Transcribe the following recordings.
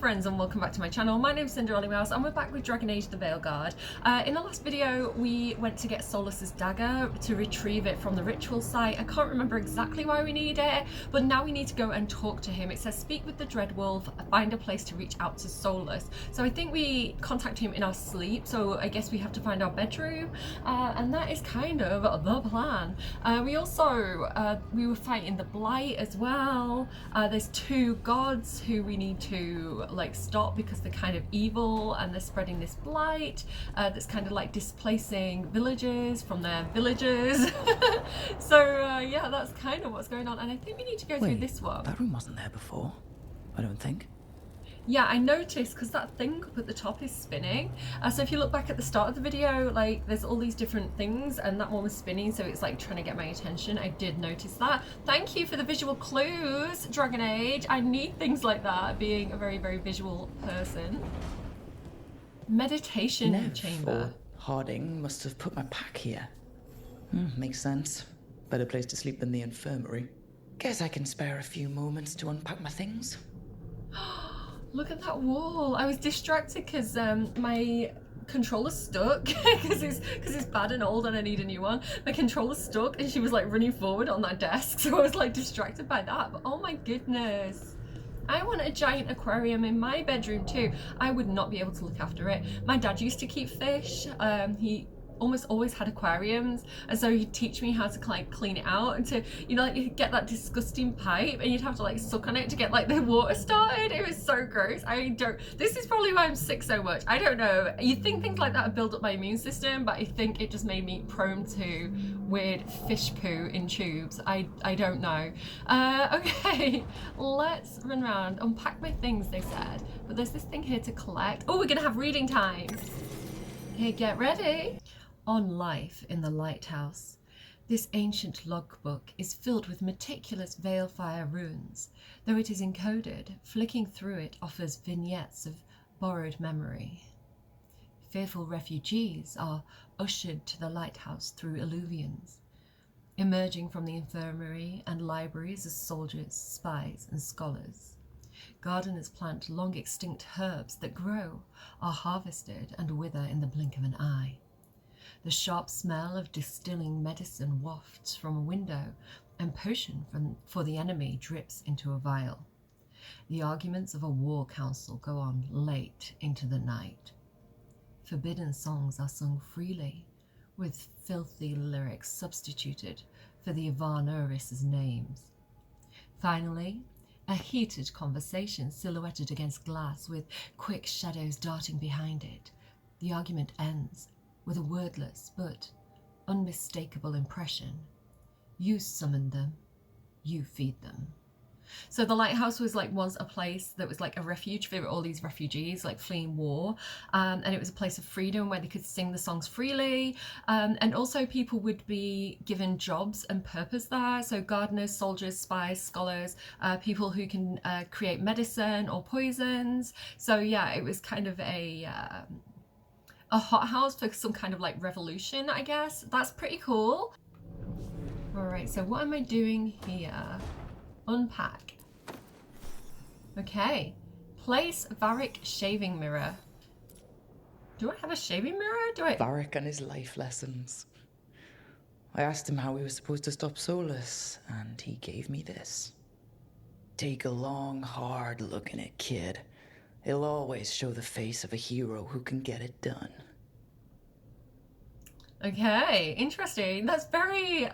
friends, and welcome back to my channel. My name's Cinderellimouse and we're back with Dragon Age the Veilguard. In the last video we went to get Solus's dagger to retrieve it from the ritual site. I can't remember exactly why we need it, but now we need to go and talk to him. It says speak with the Dreadwolf, find a place to reach out to Solus. So I think we contact him in our sleep, so I guess we have to find our bedroom, and that is kind of the plan. We were fighting the Blight as well. There's two gods who we need to like stop because they're kind of evil and they're spreading this blight that's kind of like displacing villagers from their villages. So yeah, that's kind of what's going on, and I think we need to go through this one. That room wasn't there before, I don't think. Yeah, I noticed because that thing up at the top is spinning. So if you look back at the start of the video, like there's all these different things and that one was spinning, so it's like trying to get my attention. I did notice that. Thank you for the visual clues, Dragon Age. I need things like that, being a very, very visual person. Meditation Nev chamber. or Harding must have put my pack here. Makes sense. Better place to sleep than the infirmary. Guess I can spare a few moments to unpack my things. Look at that wall. I was distracted because my controller's stuck because it's bad and old and I need a new one. My controller's stuck and she was like running forward on that desk, so I was like distracted by that. But oh my goodness, I want a giant aquarium in my bedroom too. I would not be able to look after it. My dad used to keep fish. He almost always had aquariums, and so he'd teach me how to like clean it out and to, you know, like you'd get that disgusting pipe and you'd have to like suck on it to get like the water started. It was so gross. This is probably why I'm sick so much. I don't know. You'd think things like that would build up my immune system, but I think it just made me prone to weird fish poo in tubes. I don't know. Okay, let's run around, unpack my things, they said, but there's this thing here to collect. Oh, we're gonna have reading time. Okay, get ready. On life in the lighthouse. This ancient logbook is filled with meticulous Veilfire runes. Though it is encoded, flicking through it offers vignettes of borrowed memory. Fearful refugees are ushered to the lighthouse through illuvians, emerging from the infirmary and libraries as soldiers, spies, and scholars. Gardeners plant long extinct herbs that grow, are harvested, and wither in the blink of an eye. The sharp smell of distilling medicine wafts from a window, and potion for the enemy drips into a vial. The arguments of a war council go on late into the night. Forbidden songs are sung freely, with filthy lyrics substituted for the Ivan Uris's names. Finally, a heated conversation silhouetted against glass with quick shadows darting behind it. The argument ends with a wordless but unmistakable impression. You summoned them, you feed them. So the lighthouse was like once a place that was like a refuge for all these refugees like fleeing war, and it was a place of freedom where they could sing the songs freely, and also people would be given jobs and purpose there. So gardeners, soldiers, spies, scholars, people who can create medicine or poisons. So yeah, it was kind of a hothouse for some kind of like revolution, I guess. That's pretty cool. All right, so what am I doing here? Unpack. Okay, place Varric shaving mirror. Do I have a shaving mirror? Varric and his life lessons. I asked him how we were supposed to stop Solus, and he gave me this. Take a long, hard look in it, kid. It'll always show the face of a hero who can get it done. Okay, interesting. That's very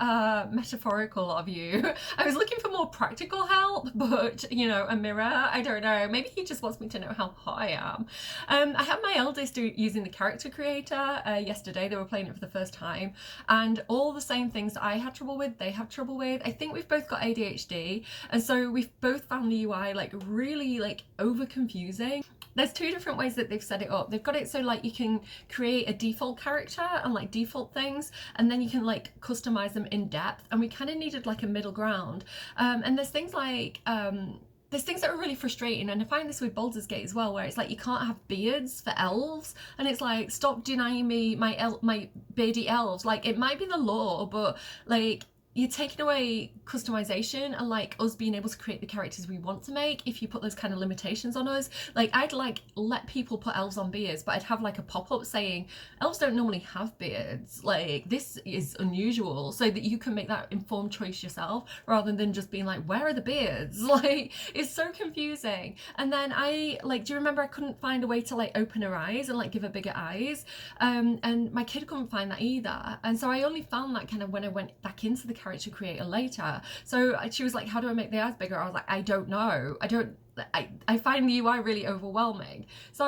metaphorical of you. I was looking for more practical help, but you know, a mirror, I don't know. Maybe he just wants me to know how hot I am. I had my eldest using the character creator yesterday. They were playing it for the first time, and all the same things that I had trouble with, they have trouble with. I think we've both got ADHD, and so we've both found the UI like really like over confusing. There's two different ways that they've set it up. They've got it so like you can create a default character and like default things, and then you can like customize them in depth, and we kind of needed like a middle ground. And there's things like there's things that are really frustrating, and I find this with Baldur's Gate as well, where it's like you can't have beards for elves, and it's like, stop denying me my beardy elves. Like, it might be the law, but like you're taking away customization and like us being able to create the characters we want to make if you put those kind of limitations on us. Like I'd like let people put elves on beards, but I'd have like a pop-up saying elves don't normally have beards, like this is unusual, so that you can make that informed choice yourself rather than just being like, where are the beards? Like it's so confusing. And then I like, do you remember I couldn't find a way to like open her eyes and like give her bigger eyes, and my kid couldn't find that either, and so I only found that kind of when I went back into the character creator later. So she was like, how do I make the eyes bigger? I was like, I don't know. I find the UI really overwhelming. So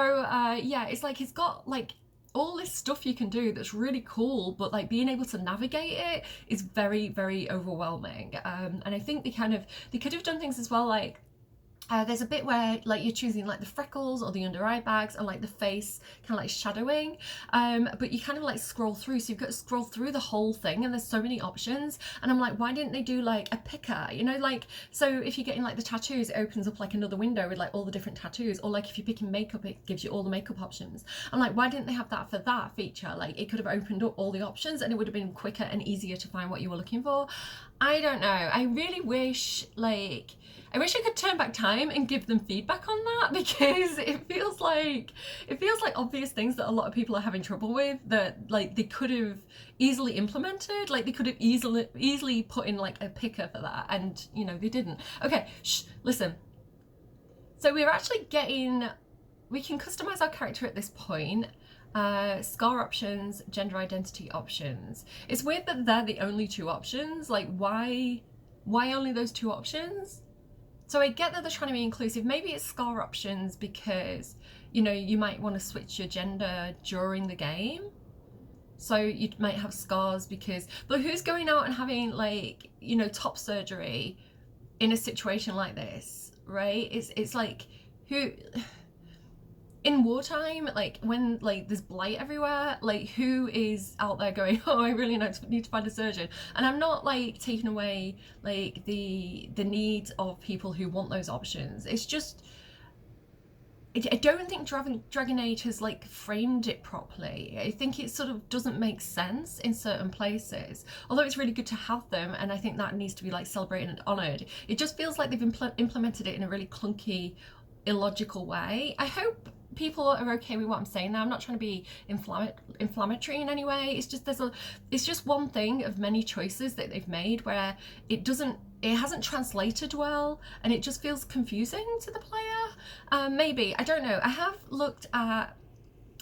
yeah, it's like it's got like all this stuff you can do that's really cool, but like being able to navigate it is very, very overwhelming. And I think they could have done things as well, like there's a bit where like you're choosing like the freckles or the under eye bags and like the face kind of like shadowing, but you kind of like scroll through, so you've got to scroll through the whole thing and there's so many options, and I'm like, why didn't they do like a picker, you know, like, so if you're getting like the tattoos, it opens up like another window with like all the different tattoos, or like if you're picking makeup, it gives you all the makeup options. I'm like, why didn't they have that for that feature? Like it could have opened up all the options and it would have been quicker and easier to find what you were looking for. I don't know, I really wish like I wish I could turn back time and give them feedback on that, because it feels like obvious things that a lot of people are having trouble with, that like they could have easily implemented, like they could have easily put in like a picker for that, and you know they didn't. Okay, listen. So we're actually we can customize our character at this point. Scar options, gender identity options. It's weird that they're the only two options. Like why only those two options? So I get that they're trying to be inclusive. Maybe it's scar options because, you know, you might want to switch your gender during the game. So you might have scars but who's going out and having like, you know, top surgery in a situation like this, right? It's like, who, in wartime, like when like there's blight everywhere, like who is out there going, oh, I really need to find a surgeon? And I'm not like taking away like the needs of people who want those options. It's just I don't think Dragon Age has like framed it properly. I think it sort of doesn't make sense in certain places, although it's really good to have them, and I think that needs to be like celebrated and honoured. It just feels like they've implemented it in a really clunky, illogical way. I hope people are okay with what I'm saying now. I'm not trying to be inflammatory in any way. It's just it's just one thing of many choices that they've made where it hasn't translated well, and it just feels confusing to the player. Maybe, I don't know. I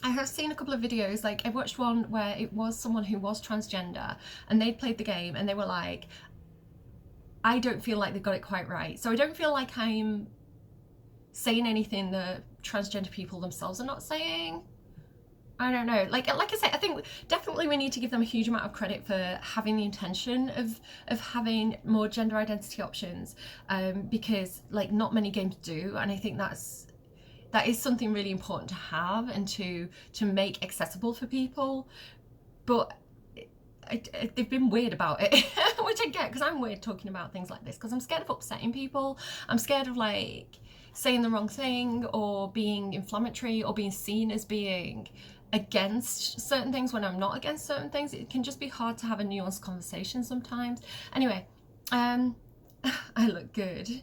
have seen a couple of videos, like I watched one where it was someone who was transgender and they'd played the game and they were like, I don't feel like they got it quite right. So I don't feel like I'm saying anything that transgender people themselves are not saying. I don't know. Like I said, I think definitely we need to give them a huge amount of credit for having the intention of having more gender identity options, because like not many games do, and I think that is something really important to have and to make accessible for people. But they've been weird about it, which I get, because I'm weird talking about things like this because I'm scared of upsetting people. I'm scared of like saying the wrong thing or being inflammatory or being seen as being against certain things when I'm not against certain things. It can just be hard to have a nuanced conversation sometimes. Anyway, I look good.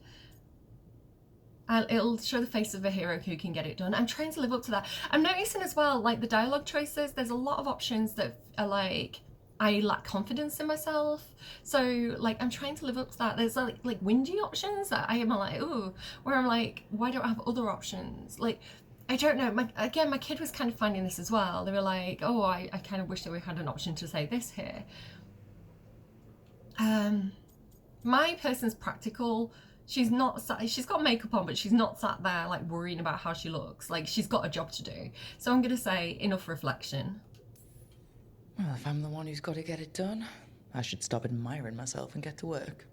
It'll show the face of a hero who can get it done. I'm trying to live up to that. I'm noticing as well, like the dialogue choices, there's a lot of options that are like, I lack confidence in myself. So like I'm trying to live up to that. There's like whingy options that I am like, ooh, where I'm like, why don't I have other options? Like, I don't know. My kid was kind of finding this as well. They were like, oh, I kind of wish that we had an option to say this here. My person's practical. She's got makeup on, but she's not sat there like worrying about how she looks. Like she's got a job to do. So I'm gonna say enough reflection. Well, if I'm the one who's got to get it done, I should stop admiring myself and get to work.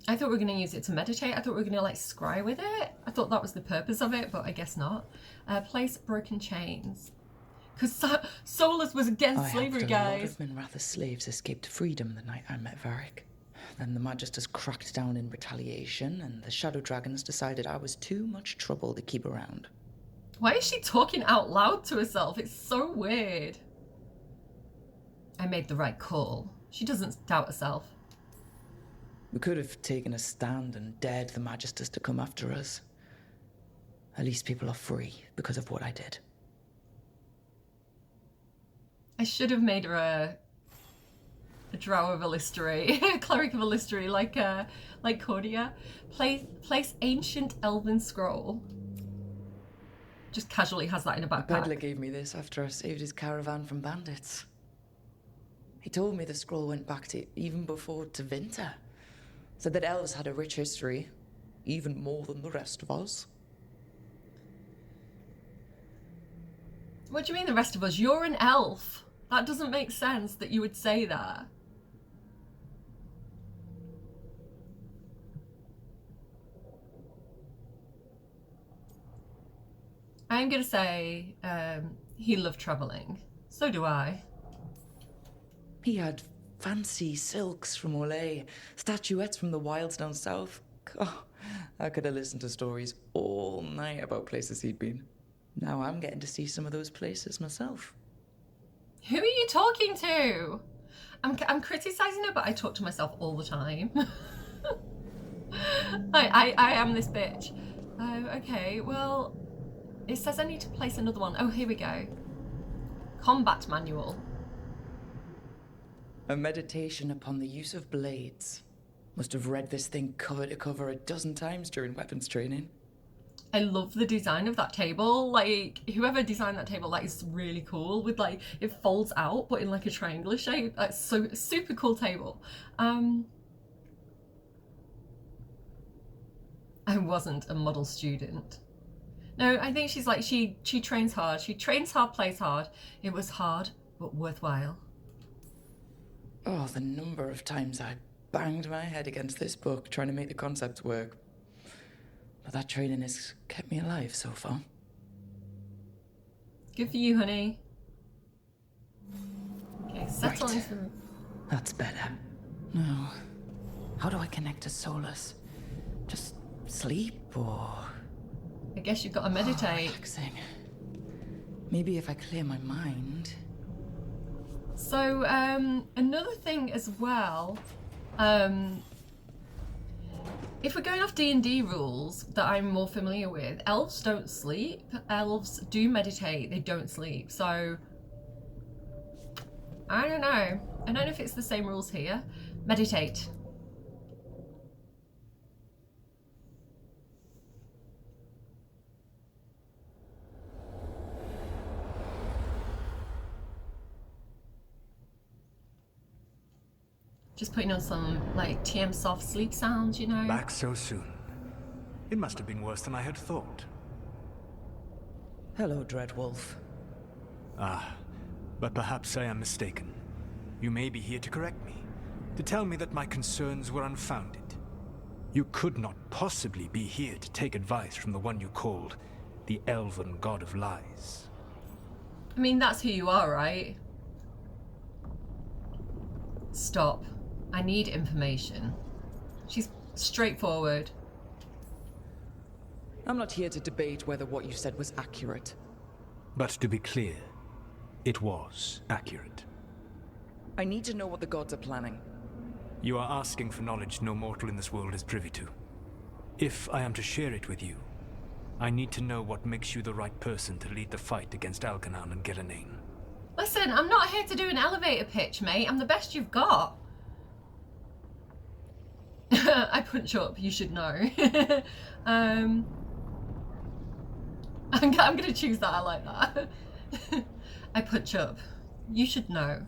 I thought we were going to use it to meditate. I thought we were going to like scry with it. I thought that was the purpose of it, but I guess not. Place broken chains. Because Solus was against slavery, guys. A lot of Minratha's slaves escaped freedom the night I met Varric. Then the Magisters cracked down in retaliation, and the Shadow Dragons decided I was too much trouble to keep around. Why is she talking out loud to herself? It's so weird. I made the right call. She doesn't doubt herself. We could have taken a stand and dared the Magisters to come after us. At least people are free because of what I did. I should have made her a drow of Illistery, a cleric of Illistery, like Cordia. Place ancient elven scroll. Just casually has that in a backpack. The peddler gave me this after I saved his caravan from bandits. He told me the scroll went back to even before Tevinter. Said that elves had a rich history, even more than the rest of us. What do you mean the rest of us? You're an elf. That doesn't make sense that you would say that. I'm going to say he loved travelling. So do I. He had fancy silks from Olay, statuettes from the wilds down south. Oh, I could have listened to stories all night about places he'd been. Now I'm getting to see some of those places myself. Who are you talking to? I'm criticising her, but I talk to myself all the time. I am this bitch. Okay, well, it says I need to place another one. Oh, here we go. Combat manual. A meditation upon the use of blades. Must have read this thing cover to cover a dozen times during weapons training. I love the design of that table. Like, whoever designed that table, that is really cool. With like, it folds out, but in like a triangular shape. That's so super cool table. I wasn't a model student. No, I think she's like, she trains hard. She trains hard, plays hard. It was hard, but worthwhile. Oh, the number of times I banged my head against this book trying to make the concepts work. But that training has kept me alive so far. Good for you, honey. Okay, settle Right. into the... That's better. Now, how do I connect to Solus? Just sleep or... I guess you've got to meditate. Relaxing. Maybe if I clear my mind... So, another thing as well, if we're going off D&D rules that I'm more familiar with, elves don't sleep. Elves do meditate, they don't sleep. So, I don't know. I don't know if it's the same rules here. Meditate. Just putting on some, like, TM soft sleep sounds, you know? Back so soon. It must have been worse than I had thought. Hello, Dreadwolf. Ah, but perhaps I am mistaken. You may be here to correct me, to tell me that my concerns were unfounded. You could not possibly be here to take advice from the one you called the Elven God of Lies. I mean, that's who you are, right? Stop. I need information. She's straightforward. I'm not here to debate whether what you said was accurate. But to be clear, it was accurate. I need to know what the gods are planning. You are asking for knowledge no mortal in this world is privy to. If I am to share it with you, I need to know what makes you the right person to lead the fight against Alkanan and Gerenane. Listen, I'm not here to do an elevator pitch, mate. I'm the best you've got. I punch up, you should know. I'm gonna choose that, I like that. I punch up. You should know.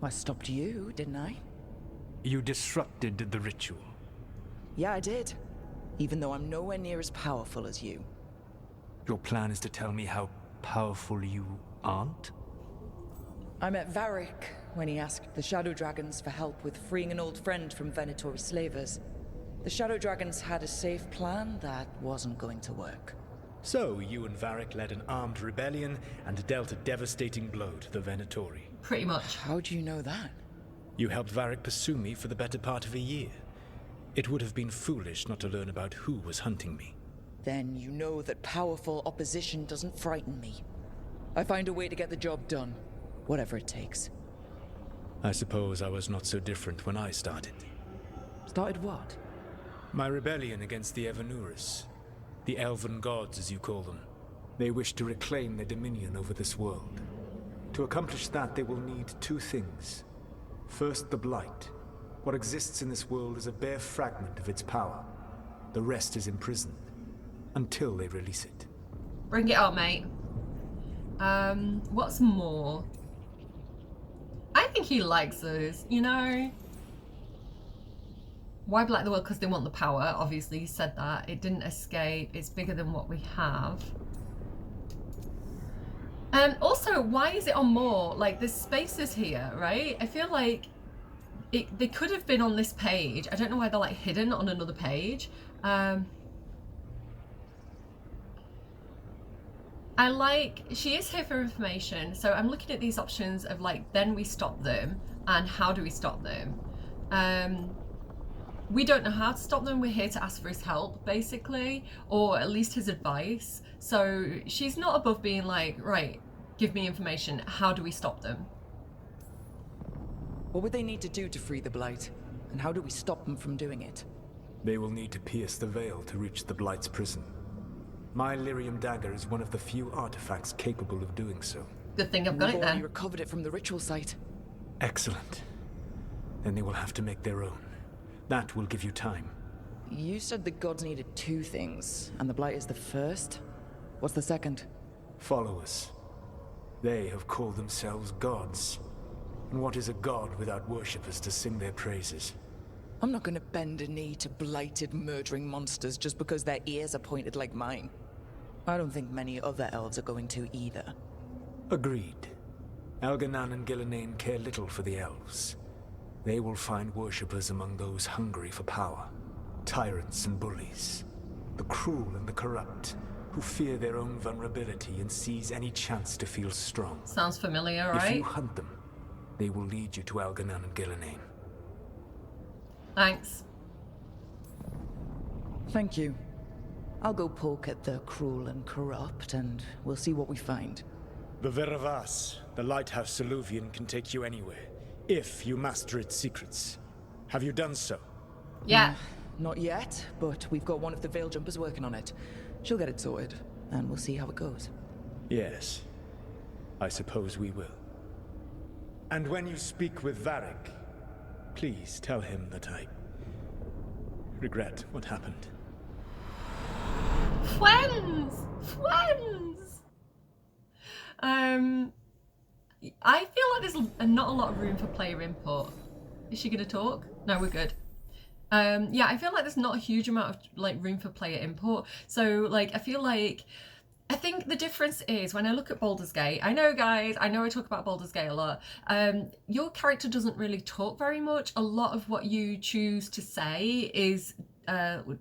I stopped you, didn't I? You disrupted the ritual. Yeah, I did. Even though I'm nowhere near as powerful as you. Your plan is to tell me how powerful you aren't? I met Varric when he asked the Shadow Dragons for help with freeing an old friend from Venatori slavers. The Shadow Dragons had a safe plan that wasn't going to work. So you and Varric led an armed rebellion and dealt a devastating blow to the Venatori. Pretty much. How do you know that? You helped Varric pursue me for the better part of a year. It would have been foolish not to learn about who was hunting me. Then you know that powerful opposition doesn't frighten me. I find a way to get the job done, whatever it takes. I suppose I was not so different when I started. Started what? My rebellion against the Evanurus. The elven gods, as you call them. They wish to reclaim their dominion over this world. To accomplish that, they will need two things. First, the Blight. What exists in this world is a bare fragment of its power. The rest is imprisoned. Until they release it. Bring it up, mate. What's more? I think he likes us, you know? Why blight the world? Because they want the power. Obviously, he said that. It didn't escape. It's bigger than what we have. Also, why is it on more? Like, there's spaces here, right? I feel like they could have been on this page. I don't know why they're, like, hidden on another page. I like, she is here for information, so I'm looking at these options of like, then we stop them, and how do we stop them? We don't know how to stop them, we're here to ask for his help, basically, or at least his advice. So she's not above being like, right, give me information, how do we stop them? What would they need to do to free the Blight? And how do we stop them from doing it? They will need to pierce the veil to reach the Blight's prison. My lyrium dagger is one of the few artifacts capable of doing so. Good thing I've got We've it already then. recovered it from the ritual site. Excellent. Then they will have to make their own. That will give you time. You said the gods needed two things, and the Blight is the first? What's the second? Followers. They have called themselves gods. And what is a god without worshippers to sing their praises? I'm not gonna bend a knee to blighted, murdering monsters just because their ears are pointed like mine. I don't think many other elves are going to either. Agreed. Elganan and Gillenane care little for the elves. They will find worshippers among those hungry for power. Tyrants and bullies. The cruel and the corrupt, who fear their own vulnerability and seize any chance to feel strong. Sounds familiar, If right? you hunt them, they will lead you to Elganan and Gillenane. Thanks. Thank you. I'll go poke at the cruel and corrupt, and we'll see what we find. The Veravas, the lighthouse Soluvian, can take you anywhere, if you master its secrets. Have you done so? Yeah. Not yet, but we've got one of the Veil Jumpers working on it. She'll get it sorted, and we'll see how it goes. Yes. I suppose we will. And when you speak with Varric, please tell him that I regret what happened. Friends! Friends! I feel like there's not a lot of room for player input. Is she gonna talk? No, we're good. Yeah, I feel like there's not a huge amount of like room for player input. So like, I think the difference is when I look at Baldur's Gate, I know guys, I know I talk about Baldur's Gate a lot, your character doesn't really talk very much. A lot of what you choose to say is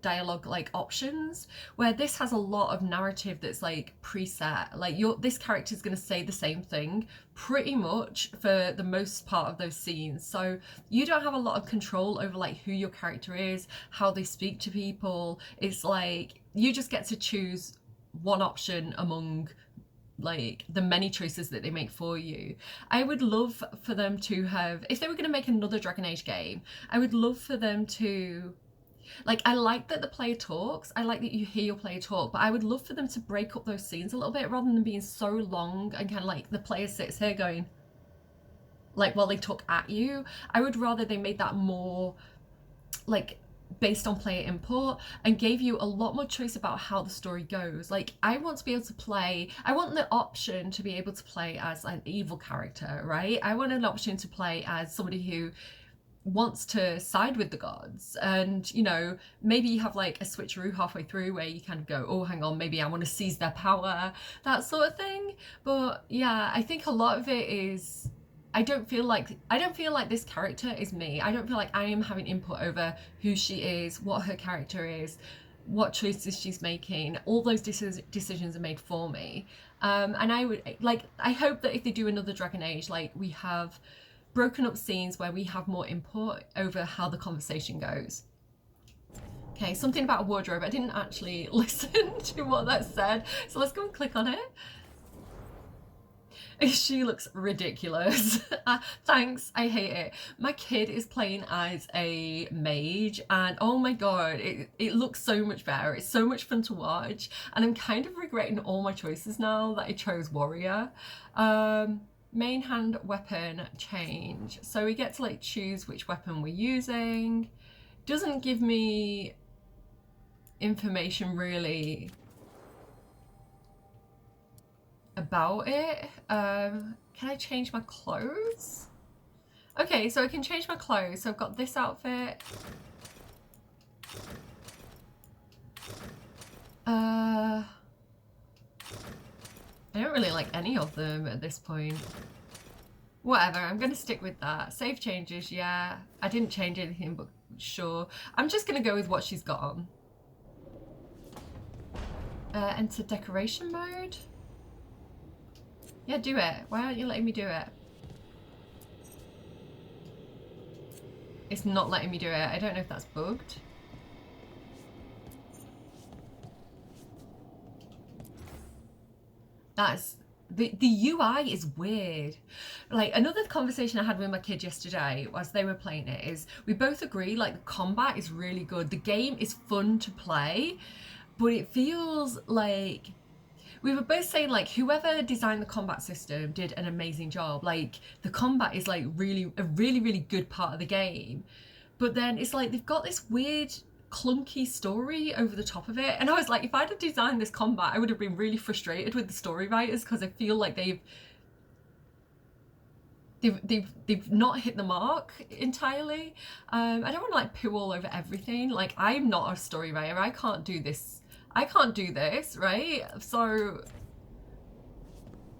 dialogue like options, where this has a lot of narrative that's like preset. Like this character is going to say the same thing pretty much for the most part of those scenes, so you don't have a lot of control over like who your character is, how they speak to people. It's like you just get to choose one option among like the many choices that they make for you. I would love for them to have, if they were going to make another Dragon Age game, I would love for them to, like, I like that the player talks, I like that you hear your player talk, but I would love for them to break up those scenes a little bit rather than being so long and kind of like the player sits here going like while they talk at you. I would rather they made that more like based on player input and gave you a lot more choice about how the story goes. Like I want to be able to play, I want the option to be able to play as an evil character, right? I want an option to play as somebody who wants to side with the gods, and you know, maybe you have like a switcheroo halfway through where you kind of go, oh hang on, maybe I want to seize their power, that sort of thing. But yeah, I think a lot of it is, I don't feel like this character is me. I don't feel like I am having input over who she is, what her character is, what choices she's making. All those decisions are made for me. And I would like, I hope that if they do another Dragon Age, like we have broken up scenes where we have more input over how the conversation goes. Okay, something about a wardrobe. I didn't actually listen to what that said, so let's go and click on it. She looks ridiculous. Thanks, I hate it. My kid is playing as a mage and oh my god, it looks so much better. It's so much fun to watch and I'm kind of regretting all my choices now that I chose warrior. Main hand weapon change. So we get to like choose which weapon we're using. Doesn't give me information really about it. Can I change my clothes? Okay, so I can change my clothes. So I've got this outfit. I don't really like any of them at this point. Whatever, I'm gonna stick with that. Save changes, yeah. I didn't change anything, but sure. I'm just gonna go with what she's got on. Enter decoration mode. Yeah, do it. Why aren't you letting me do it? It's not letting me do it. I don't know if that's bugged. That's the UI is weird. Like another conversation I had with my kid yesterday as they were playing it is we both agree like the combat is really good. The game is fun to play, but it feels like we were both saying like whoever designed the combat system did an amazing job. Like the combat is like a really good part of the game, but then it's like they've got this weird clunky story over the top of it, and I was like, if I'd have designed this combat I would have been really frustrated with the story writers because I feel like they've not hit the mark entirely. I don't want to like poo all over everything. Like I'm not a story writer. I can't do this, right? So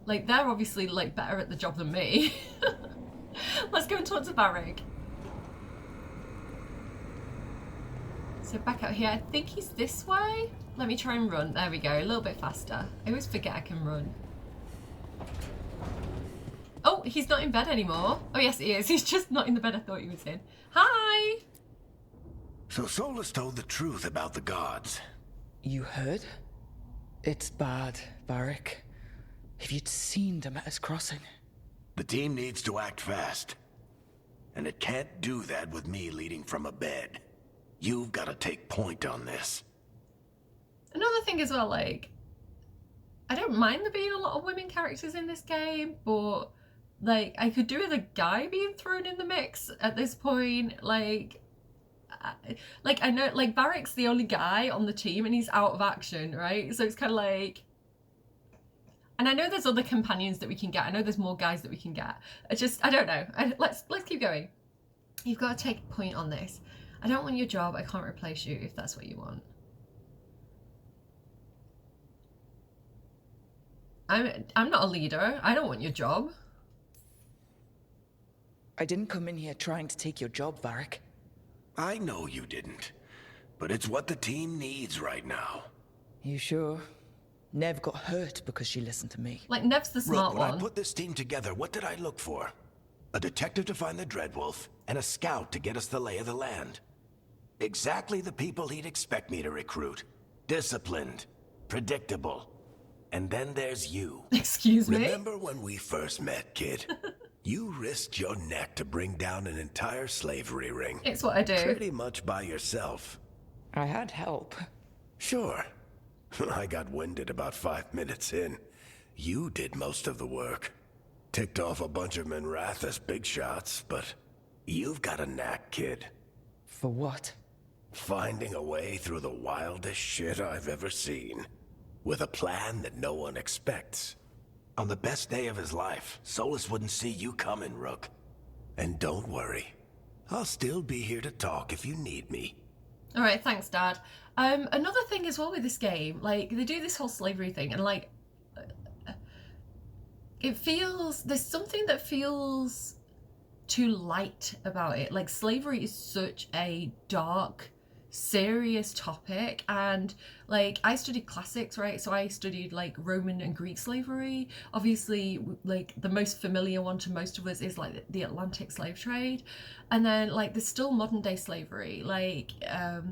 like they're obviously like better at the job than me. Let's go and talk to Varric. So back out here, I think he's this way. Let me try and run. There we go, a little bit faster. I always forget I can run. Oh, he's not in bed anymore. Oh yes he is, he's just not in the bed I thought he was in. Hi! So Solus told the truth about the gods. You heard? It's bad, Varric. If you'd seen Demeter's crossing. The team needs to act fast. And it can't do that with me leading from a bed. You've got to take point on this. Another thing as well, like, I don't mind there being a lot of women characters in this game, but like I could do with a guy being thrown in the mix at this point. Like I know like Varric's the only guy on the team and he's out of action, right? So it's kind of like, and I know there's other companions that we can get. I know there's more guys that we can get. I don't know. Let's keep going. You've got to take a point on this. I don't want your job. I can't replace you if that's what you want. I'm not a leader. I don't want your job. I didn't come in here trying to take your job, Varric. I know you didn't. But it's what the team needs right now. You sure? Nev got hurt because she listened to me. Like Nev's the smart Rook, when one. I put this team together, what did I look for? A detective to find the Dreadwolf, and a scout to get us the lay of the land. Exactly the people he'd expect me to recruit. Disciplined, predictable. And then there's you. Excuse me? Remember when we first met, kid? You risked your neck to bring down an entire slavery ring. It's what I do. Pretty much by yourself. I had help. Sure. I got winded about 5 minutes in. You did most of the work. Ticked off a bunch of Minrathous big shots, but you've got a knack, kid. For what? Finding a way through the wildest shit I've ever seen. With a plan that no one expects. On the best day of his life, Solus wouldn't see you coming, Rook. And don't worry. I'll still be here to talk if you need me. Alright, thanks, Dad. Another thing as well with this game, like, they do this whole slavery thing, and like, it feels, there's something that feels too light about it. Like, slavery is such a dark serious topic. And like, I studied classics, right? So I studied like Roman and Greek slavery. Obviously, like the most familiar one to most of us is like the Atlantic slave trade. And then like there's still modern day slavery, like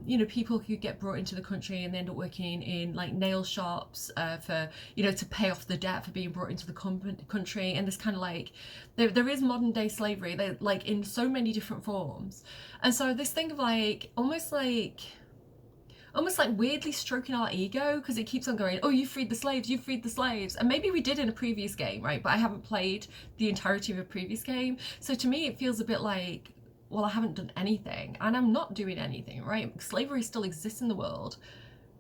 you know, people who get brought into the country and they end up working in like nail shops for, you know, to pay off the debt for being brought into the country. And this kind of like, there is modern day slavery, like in so many different forms. And so this thing of like almost like weirdly stroking our ego, because it keeps on going, oh, you freed the slaves, you freed the slaves. And maybe we did in a previous game, right? But I haven't played the entirety of a previous game. So to me, it feels a bit like, well, I haven't done anything, and I'm not doing anything, right? Slavery still exists in the world,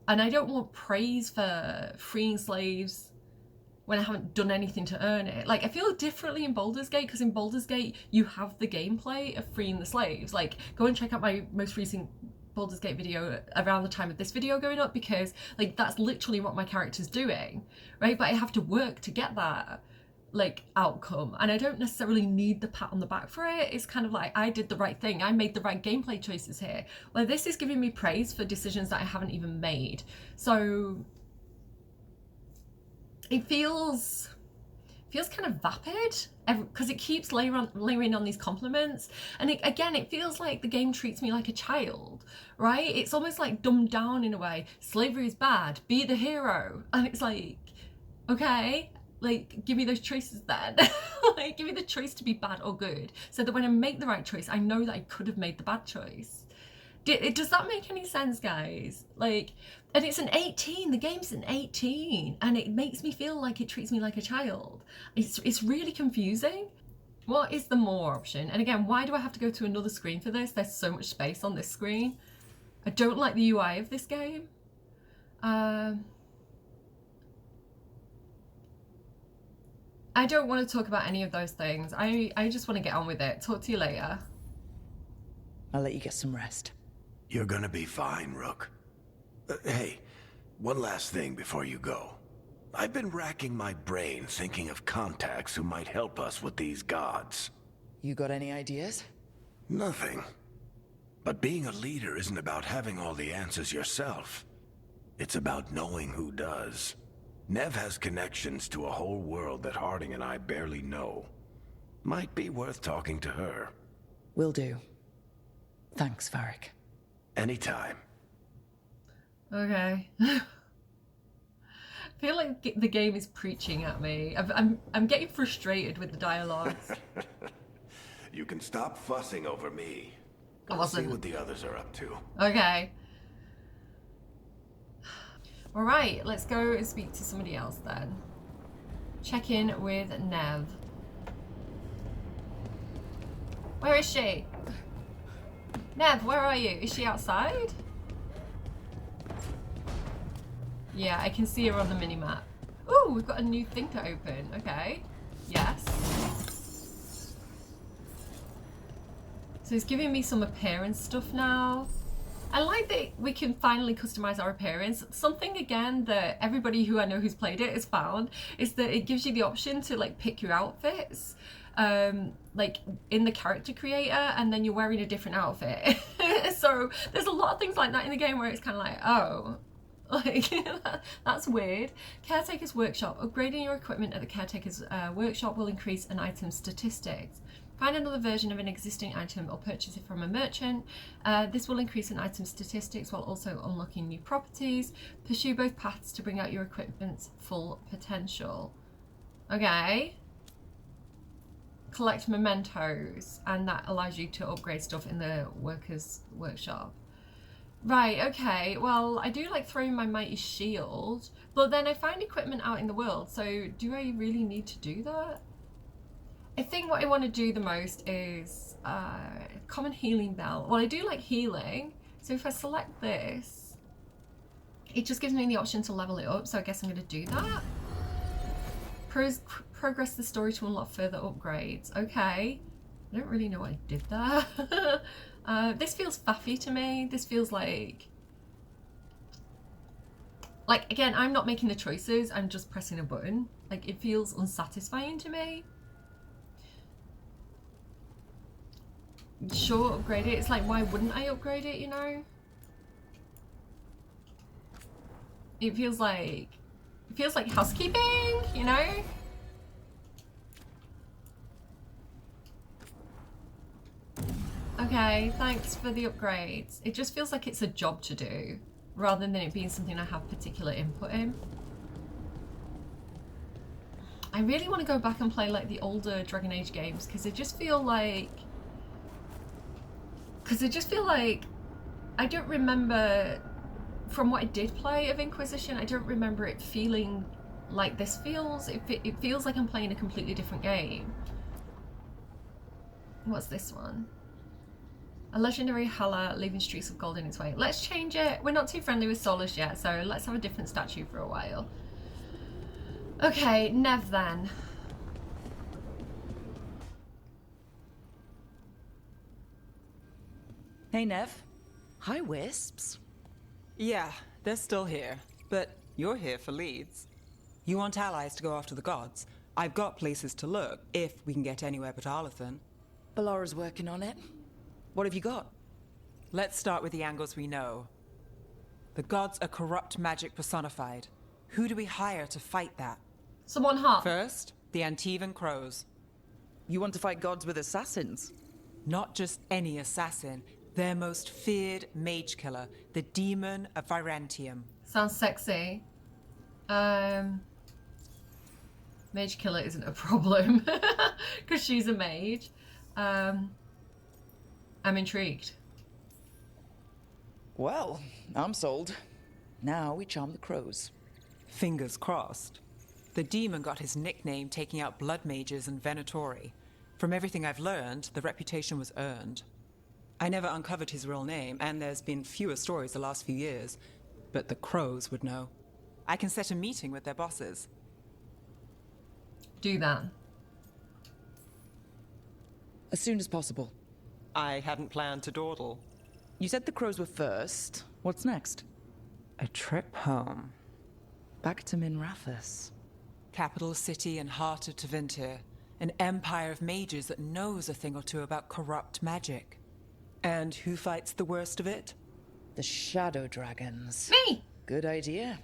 and I don't want praise for freeing slaves when I haven't done anything to earn it. Like, I feel differently in Baldur's Gate, because in Baldur's Gate, you have the gameplay of freeing the slaves. Like, go and check out my most recent Baldur's Gate video around the time of this video going up, because like that's literally what my character's doing, right? But I have to work to get that like outcome, and I don't necessarily need the pat on the back for it. It's kind of like, I did the right thing, I made the right gameplay choices here. Well, this is giving me praise for decisions that I haven't even made. So it feels kind of vapid, because it keeps layering on these compliments. And again, it feels like the game treats me like a child, right? It's almost like dumbed down in a way. Slavery is bad, be the hero. And it's like, okay, like, give me those choices then. Like, give me the choice to be bad or good, so that when I make the right choice, I know that I could have made the bad choice. Does that make any sense, guys? Like, and it's an 18, the game's an 18, and it makes me feel like it treats me like a child. It's really confusing. What is the more option? And again, why do I have to go to another screen for this? There's so much space on this screen. I don't like the UI of this game. I don't want to talk about any of those things. I just want to get on with it. Talk to you later. I'll let you get some rest. You're gonna be fine, Rook. Hey, one last thing before you go. I've been racking my brain thinking of contacts who might help us with these gods. You got any ideas? Nothing. But being a leader isn't about having all the answers yourself. It's about knowing who does. Nev has connections to a whole world that Harding and I barely know. Might be worth talking to her. Will do. Thanks, Varric. Anytime. Okay. I feel like the game is preaching at me. I'm getting frustrated with the dialogues. You can stop fussing over me. I Let's see wasn't. what the others are up to. Okay. All right, let's go and speak to somebody else then. Check in with Nev. Where is she? Nev, where are you? Is she outside? Yeah, I can see her on the mini-map. Ooh, we've got a new thing to open. Okay. Yes. So it's giving me some appearance stuff now. I like that we can finally customize our appearance. Something, again, that everybody who I know who's played it has found is that it gives you the option to like pick your outfits. Like in the character creator, and then you're wearing a different outfit. So there's a lot of things like that in the game where it's kind of like, oh, like that's weird. Caretaker's Workshop. Upgrading your equipment at the Caretaker's Workshop will increase an item's statistics. Find another version of an existing item or purchase it from a merchant. This will increase an item's statistics while also unlocking new properties. Pursue both paths to bring out your equipment's full potential. Okay. Collect mementos, and that allows you to upgrade stuff in the worker's workshop. Right, okay, well, I do like throwing my mighty shield, but then I find equipment out in the world, so do I really need to do that? I think what I want to do the most is common healing bell. Well, I do like healing, so if I select this, it just gives me the option to level it up, so I guess I'm going to do that. Progress the story to unlock further upgrades. Okay. I don't really know what I did there. This feels faffy to me. This feels like, again, I'm not making the choices. I'm just pressing a button. Like, it feels unsatisfying to me. Sure, upgrade it. It's like, why wouldn't I upgrade it, you know? It feels like housekeeping, you know? Okay, thanks for the upgrades. It just feels like it's a job to do, rather than it being something I have particular input in. I really want to go back and play like the older Dragon Age games, because I just feel like I don't remember, from what I did play of Inquisition, I don't remember it feeling like this feels. It feels like I'm playing a completely different game. What's this one? A legendary Hala leaving streets of gold in its way. Let's change it. We're not too friendly with Solus yet, so let's have a different statue for a while. Okay, Nev then. Hey, Nev. Hi, Wisps. Yeah, they're still here. But you're here for leads. You want allies to go after the gods? I've got places to look, if we can get anywhere but Arlathan. Balara's working on it. What have you got? Let's start with the angles we know. The gods are corrupt magic personified. Who do we hire to fight that? Someone hot. First, the Antivan Crows. You want to fight gods with assassins? Not just any assassin, their most feared mage killer, the Demon of Virantium. Sounds sexy. Mage killer isn't a problem because she's a mage. I'm intrigued. Well, I'm sold. Now we charm the crows. Fingers crossed. The demon got his nickname taking out blood mages and Venatori. From everything I've learned, the reputation was earned. I never uncovered his real name, and there's been fewer stories the last few years, but the crows would know. I can set a meeting with their bosses. Do that. As soon as possible. I hadn't planned to dawdle. You said the crows were first. What's next? A trip home. Back to Minrathous. Capital city and heart of Tevinter. An empire of mages that knows a thing or two about corrupt magic. And who fights the worst of it? The Shadow Dragons. Me! Good idea.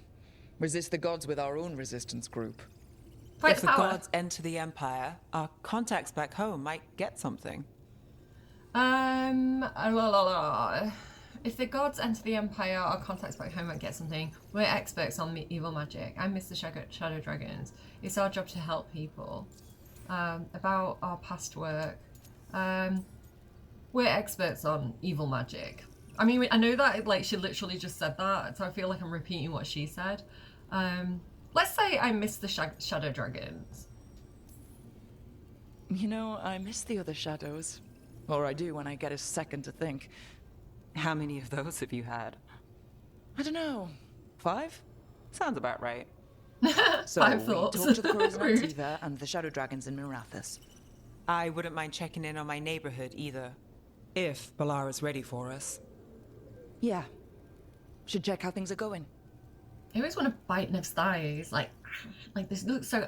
Resist the gods with our own resistance group. Fight If the the power. gods enter the empire, our contacts back home might get something. If the gods enter the Empire, our contacts back home might get something. We're experts on evil magic. I miss the Shadow Dragons. It's our job to help people. About our past work. We're experts on evil magic. I mean, I know that like she literally just said that, so I feel like I'm repeating what she said. Let's say I miss the Shadow Dragons. You know, I miss the other shadows. Or I do when I get a second to think. How many of those have you had? I don't know. 5? Sounds about right. So 5 we thoughts. talk to the crows in Rude. Antiva and the Shadow Dragons in Minrathous. I wouldn't mind checking in on my neighborhood either. If Balara's ready for us. Yeah. Should check how things are going. I always want to bite Nev's thighs, like this looks so,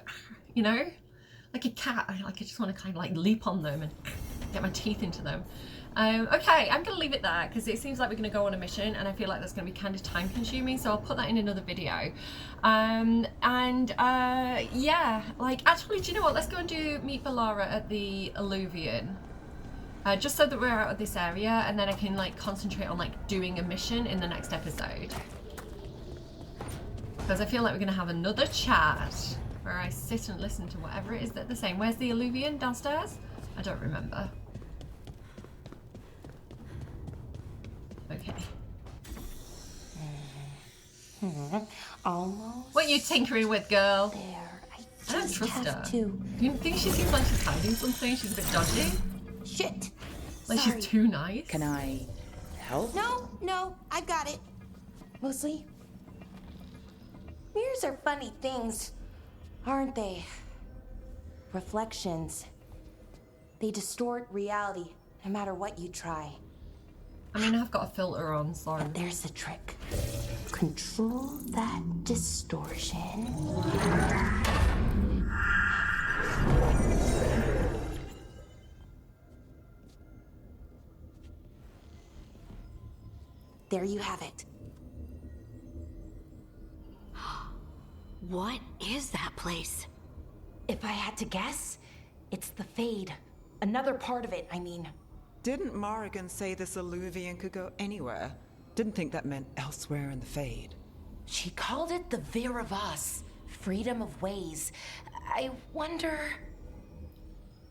you know, like a cat. I just want to kind of like leap on them and get my teeth into them. Okay, I'm gonna leave it there because it seems like we're gonna go on a mission, and I feel like that's gonna be kind of time consuming. So I'll put that in another video. Yeah, like actually, do you know what? Let's go and meet Balara at the Alluvion. Just so that we're out of this area, and then I can like concentrate on like doing a mission in the next episode. Because I feel like we're going to have another chat where I sit and listen to whatever it is that they're saying. Where's the Alluvion? Downstairs? I don't remember. Okay. Almost What are you tinkering with, girl? there. I don't trust have her. to. Do you think she seems like she's hiding something? She's a bit dodgy? Shit. Like Sorry. she's too nice? Can I help? No, I got it. Mostly. Mirrors are funny things, aren't they? Reflections. They distort reality, no matter what you try. I mean, I've got a filter on, so... There's a trick. Control that distortion. There you have it. What is that place? If I had to guess, it's the Fade. Another part of it, I mean. Didn't Morrigan say this Illuvian could go anywhere? Didn't think that meant elsewhere in the Fade. She called it the Vir of Us, freedom of ways. I wonder...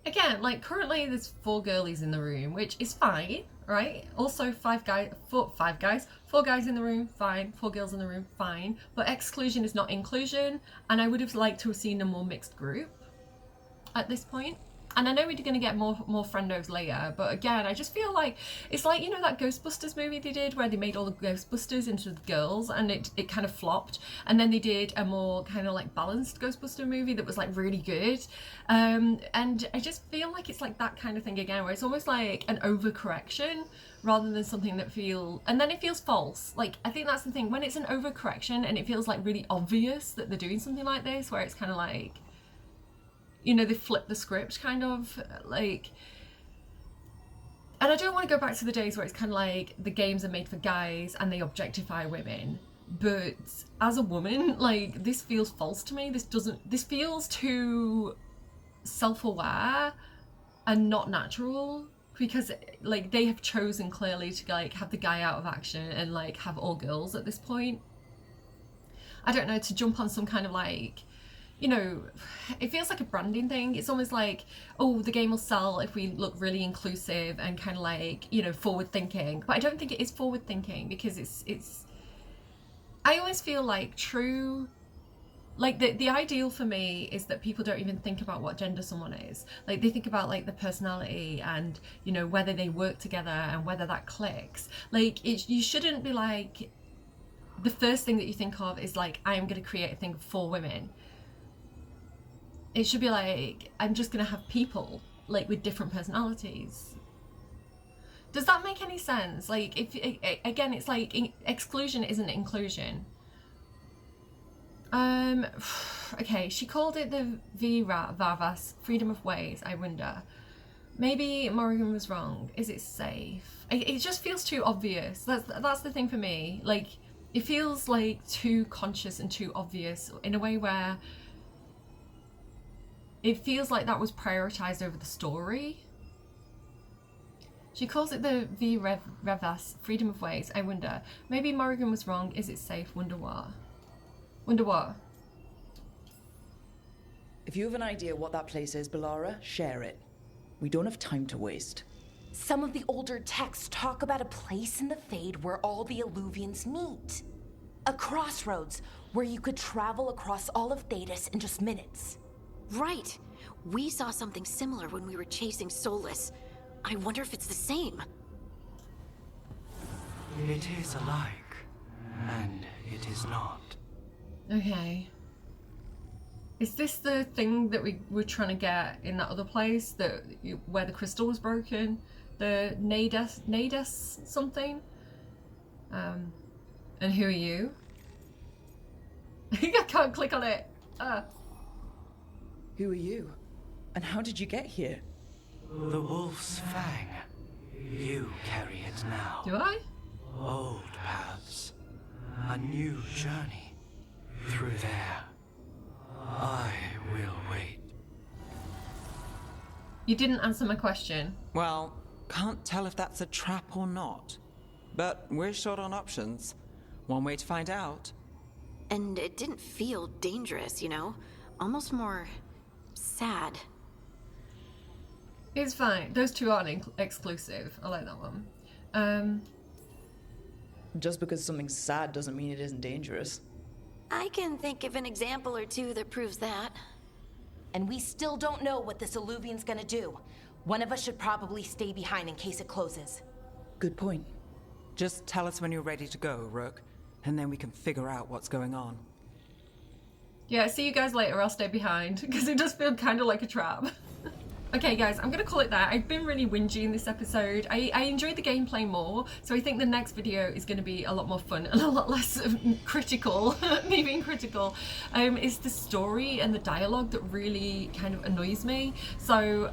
Again, like, currently there's 4 girlies in the room, which is fine, right? Also 4 guys in the room, fine. 4 girls in the room, fine. But exclusion is not inclusion, and I would have liked to have seen a more mixed group at this point. And I know we're going to get more friendos later, but again, I just feel like it's like, you know, that Ghostbusters movie they did where they made all the Ghostbusters into the girls, and it kind of flopped. And then they did a more kind of like balanced Ghostbuster movie that was like really good. And I just feel like it's like that kind of thing again, where it's almost like an overcorrection rather than something that and then it feels false. Like, I think that's the thing, when it's an overcorrection and it feels like really obvious that they're doing something like this, where it's kind of like, you know, they flip the script kind of like, and I don't want to go back to the days where it's kind of like the games are made for guys and they objectify women, but as a woman, like, this feels false to me. This feels too self-aware and not natural, because like they have chosen clearly to like have the guy out of action and like have all girls at this point. I don't know, to jump on some kind of like, you know, it feels like a branding thing. It's almost like, oh, the game will sell if we look really inclusive and kind of like, you know, forward thinking. But I don't think it is forward thinking, because it's I always feel like true, like the ideal for me is that people don't even think about what gender someone is. Like, they think about like the personality and, you know, whether they work together and whether that clicks. Like, you shouldn't be like, the first thing that you think of is like, I am going to create a thing for women. It should be like, I'm just gonna have people like with different personalities. Does that make any sense? Like, if again, it's like exclusion isn't inclusion. Okay, she called it the Varvas, freedom of ways. I wonder, maybe Morrigan was wrong. Is it safe? It just feels too obvious. That's the thing for me. Like, it feels like too conscious and too obvious in a way where it feels like that was prioritized over the story. She calls it the Revas, freedom of ways. I wonder, maybe Morrigan was wrong. Is it safe? Wonder what? Wonder what? If you have an idea what that place is, Bellara, share it. We don't have time to waste. Some of the older texts talk about a place in the Fade where all the Illuvians meet. A crossroads where you could travel across all of Thedas in just minutes. Right. We saw something similar when we were chasing Solus. I wonder if it's the same. It is alike, and it is not. Okay. Is this the thing that we were trying to get in that other place where the crystal was broken? The Nadas something? And who are you? I can't click on it. Who are you? And how did you get here? The Wolf's Fang. You carry it now. Do I? Old paths. A new journey. Through there. I will wait. You didn't answer my question. Well, can't tell if that's a trap or not. But we're short on options. One way to find out. And it didn't feel dangerous, you know? Almost more sad. It's fine. Those two aren't exclusive. I like that one. Just because something's sad doesn't mean it isn't dangerous. I can think of an example or two that proves that. And we still don't know what this Illuvian's gonna do. One of us should probably stay behind in case it closes. Good point. Just tell us when you're ready to go, Rook, and then we can figure out what's going on. Yeah, see you guys later. I'll stay behind because it does feel kind of like a trap. Okay guys, I'm gonna call it that. I've been really whingy in this episode. I enjoyed the gameplay more, so I think the next video is gonna be a lot more fun and a lot less critical, me being critical. It's the story and the dialogue that really kind of annoys me. So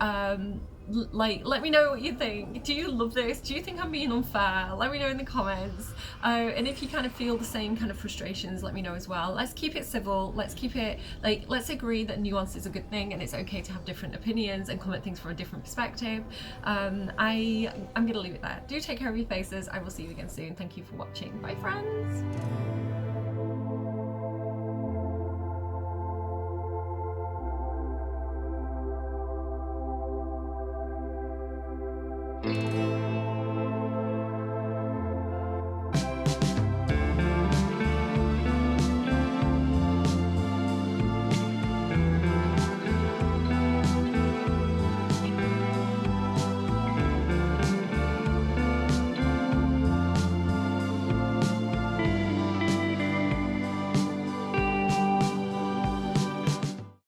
Like, let me know what you think. Do you love this? Do you think I'm being unfair? Let me know in the comments. And if you kind of feel the same kind of frustrations, let me know as well. Let's keep it civil. Let's keep it, like, let's agree that nuance is a good thing and it's okay to have different opinions and come at things from a different perspective. I'm gonna leave it there. Do take care of your faces. I will see you again soon. Thank you for watching. Bye, friends. Thank you.